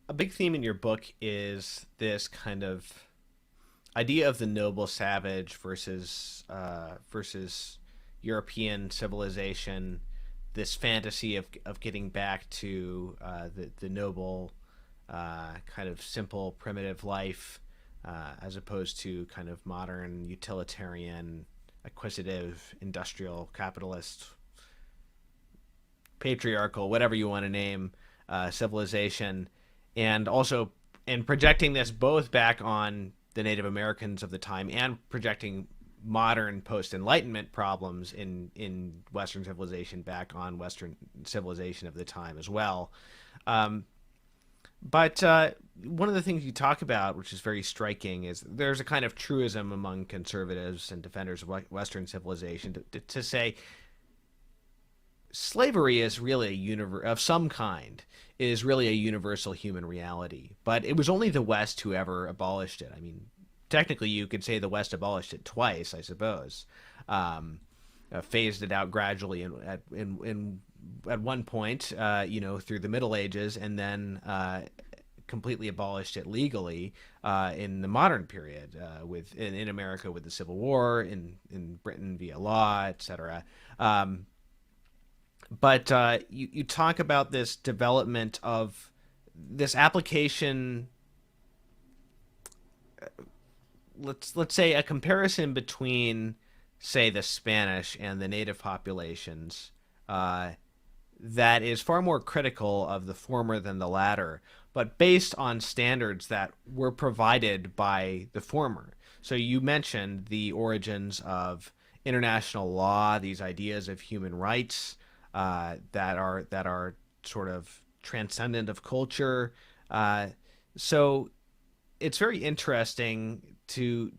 A big theme in your book is this kind of idea of the noble savage versus European civilization. This fantasy of getting back to the noble, kind of simple, primitive life, as opposed to kind of modern, utilitarian, acquisitive, industrial, capitalist, patriarchal, whatever you want to name, civilization, and also and projecting this both back on the Native Americans of the time and projecting modern post Enlightenment problems in Western civilization back on Western civilization of the time as well. Um, but one of the things you talk about, which is very striking, is there's a kind of truism among conservatives and defenders of Western civilization to say slavery is really of some kind is really a universal human reality. But it was only the West who ever abolished it. I mean, technically, you could say the West abolished it twice, I suppose. Um, Phased it out gradually at one point, through the Middle Ages, and then completely abolished it legally in the modern period, in America with the Civil War, in Britain via law, etc. But you talk about this development of this application. Let's say a comparison between, say, the Spanish and the native populations, uh, that is far more critical of the former than the latter, but based on standards that were provided by the former. So you mentioned the origins of international law, these ideas of human rights, that are sort of transcendent of culture. Uh, so it's very interesting to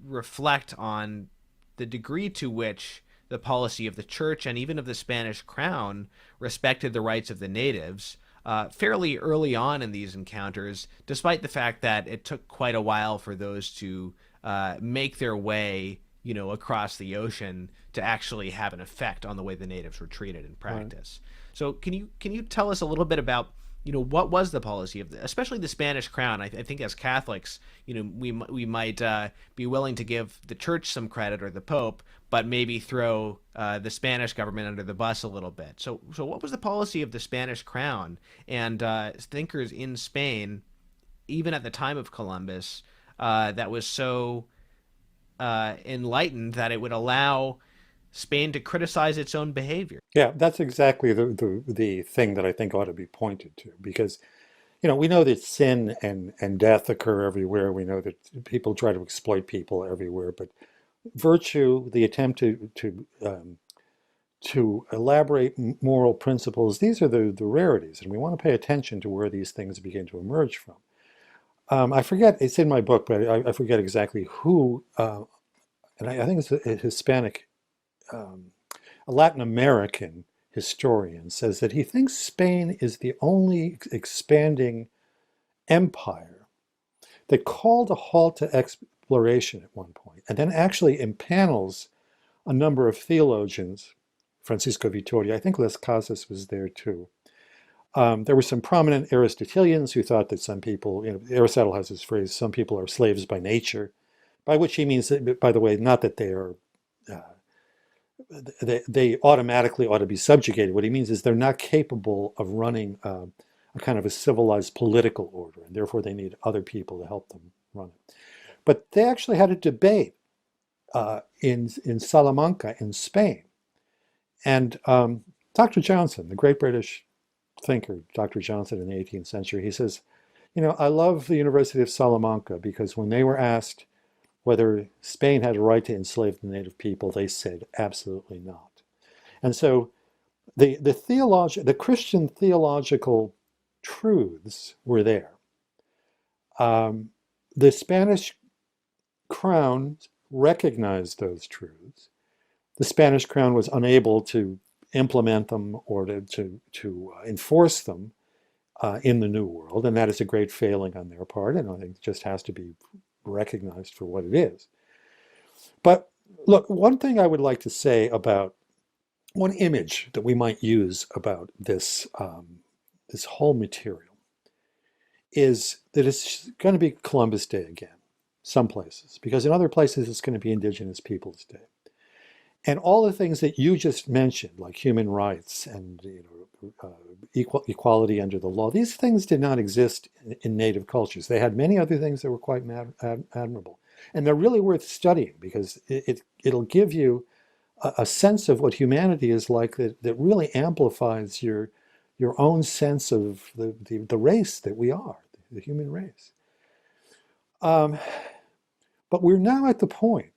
reflect on the degree to which the policy of the church and even of the Spanish crown respected the rights of the natives fairly early on in these encounters, despite the fact that it took quite a while for those to make their way, across the ocean to actually have an effect on the way the natives were treated in Right. practice. So can you tell us a little bit about what was the policy of especially the Spanish crown? I think as Catholics, we might be willing to give the church some credit or the Pope, but maybe throw the Spanish government under the bus a little bit. So what was the policy of the Spanish crown and thinkers in Spain, even at the time of Columbus, that was so enlightened that it would allow Spain to criticize its own behavior? Yeah, that's exactly the thing that I think ought to be pointed to because, we know that sin and death occur everywhere. We know that people try to exploit people everywhere, but virtue, the attempt to elaborate moral principles, these are the rarities, and we want to pay attention to where these things begin to emerge from. I forget, it's in my book, but I forget exactly who, and I think it's a Hispanic, um, a Latin American historian says that he thinks Spain is the only expanding empire that called a halt to exploration at one point and then actually impanels a number of theologians, Francisco Vitoria, I think Las Casas was there too. There were some prominent Aristotelians who thought that some people, Aristotle has this phrase, some people are slaves by nature, by which he means, that, by the way, not that uh, they automatically ought to be subjugated. What he means is they're not capable of running a kind of a civilized political order, and therefore they need other people to help them run it. But they actually had a debate in Salamanca in Spain. And Dr. Johnson, the great British thinker, Dr. Johnson in the 18th century, he says, I love the University of Salamanca because when they were asked whether Spain had a right to enslave the native people, they said absolutely not. And so the Christian theological truths were there. Um, the Spanish crown recognized those truths. The Spanish crown was unable to implement them or to enforce them in the New World, and that is a great failing on their part, and I think it just has to be recognized for what it is. But look, one thing I would like to say about one image that we might use about this whole material is that it's going to be Columbus Day again, some places, because in other places it's going to be Indigenous Peoples Day. And all the things that you just mentioned, like human rights and equality under the law, these things did not exist in native cultures. They had many other things that were quite admirable. And they're really worth studying because it'll give you a sense of what humanity is like that really amplifies your own sense of the race that we are, the human race. Um, but we're now at the point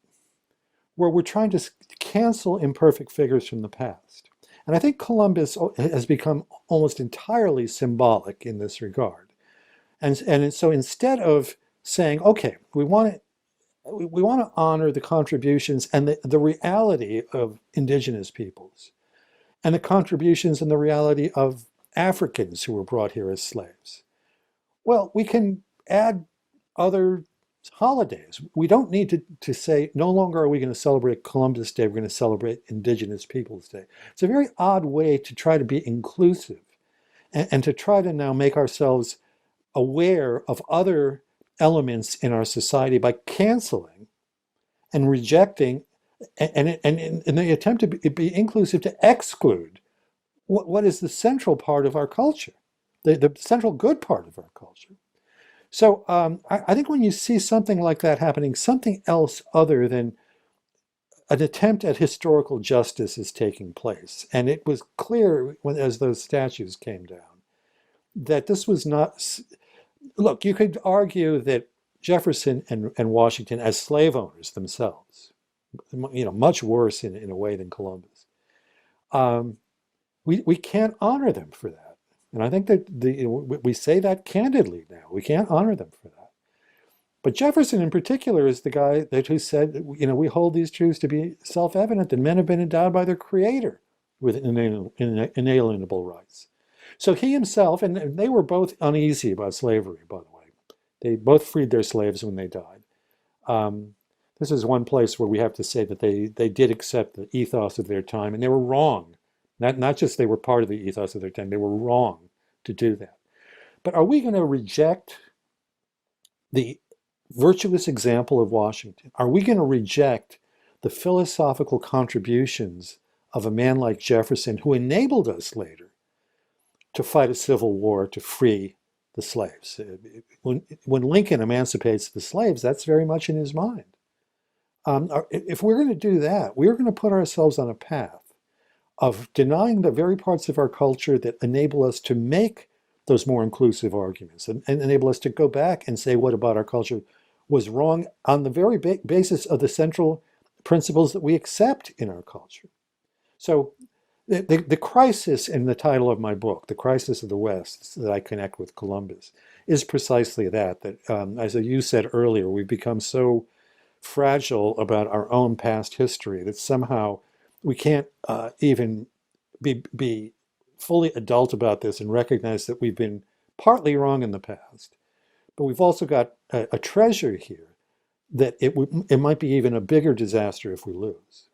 where we're trying to cancel imperfect figures from the past. And I think Columbus has become almost entirely symbolic in this regard. And so instead of saying, okay, we want to honor the contributions and the reality of indigenous peoples and the contributions and the reality of Africans who were brought here as slaves. Well, we can add other holidays. We don't need to say, no longer are we going to celebrate Columbus Day, we're going to celebrate Indigenous Peoples Day. It's a very odd way to try to be inclusive and to try to now make ourselves aware of other elements in our society by canceling and rejecting and in the attempt to be inclusive to exclude what is the central part of our culture, the central good part of our culture. So I think when you see something like that happening, something else other than an attempt at historical justice is taking place. And it was clear as those statues came down that this was not, look, you could argue that Jefferson and Washington as slave owners themselves, much worse in a way than Columbus. We can't honor them for that. And I think that we say that candidly now. We can't honor them for that. But Jefferson in particular is the guy who said, we hold these truths to be self-evident that men have been endowed by their creator with inalienable rights. So he himself, and they were both uneasy about slavery, by the way. They both freed their slaves when they died. This is one place where we have to say that they did accept the ethos of their time, and they were wrong. Not just they were part of the ethos of their time, they were wrong to do that. But are we going to reject the virtuous example of Washington? Are we going to reject the philosophical contributions of a man like Jefferson, who enabled us later to fight a civil war to free the slaves? When Lincoln emancipates the slaves, that's very much in his mind. If we're going to do that, we're going to put ourselves on a path of denying the very parts of our culture that enable us to make those more inclusive arguments and enable us to go back and say what about our culture was wrong on the very basis of the central principles that we accept in our culture. So the crisis in the title of my book, The Crisis of the West, that I connect with Columbus, is precisely that as you said earlier, we've become so fragile about our own past history that somehow we can't even be fully adult about this and recognize that we've been partly wrong in the past. But we've also got a treasure here that it might be even a bigger disaster if we lose.